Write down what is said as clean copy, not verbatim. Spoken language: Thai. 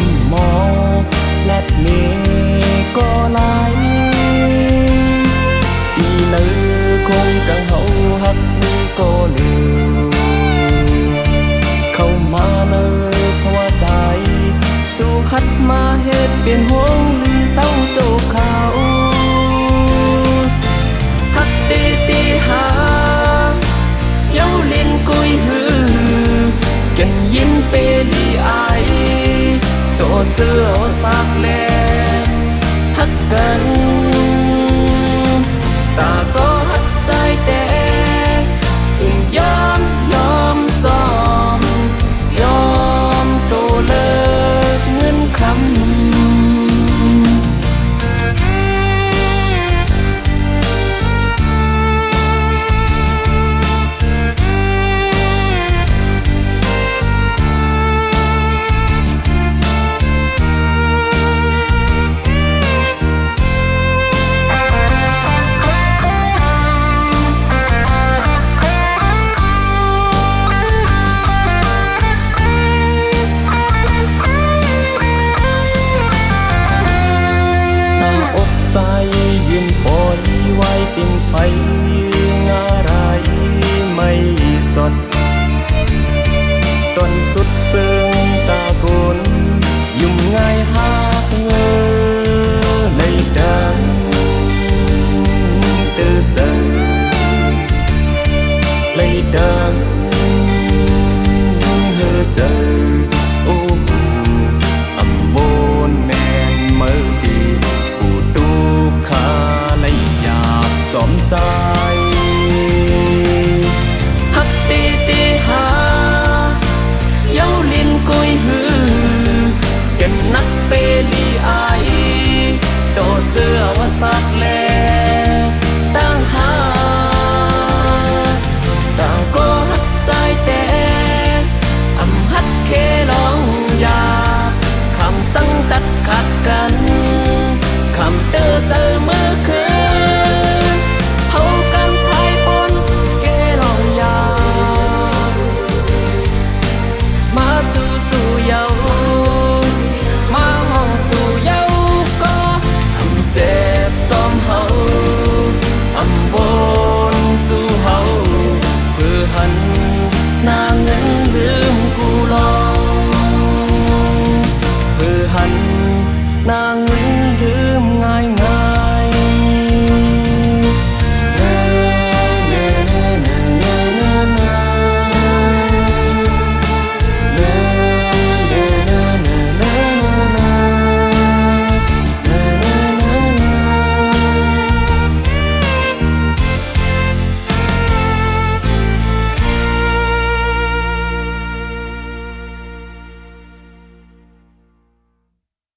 âm mò lát mê có lái đi nơi không càng hậu hắc mi có liềuเข้ามาเลยเพราะว่าใจสู้หัดมาเฮ็ดเป็นห่วงหรือเศร้าโศกเขาฮักตีตีหาเย้าเล่นกุยหือกันยินเปลีไอโตเจอสักแลฮักกันตาก็ฮักใจแต่ยอมจอมยอมโตเลิกเงินคำใจยืนปล่อยไว้เป็นไฟงารายไม่สดตอนสุดซึ้งตาโกนยุ่มง่ายหากเงอเลยดังเตือเจอเลยดังเฮอเจอ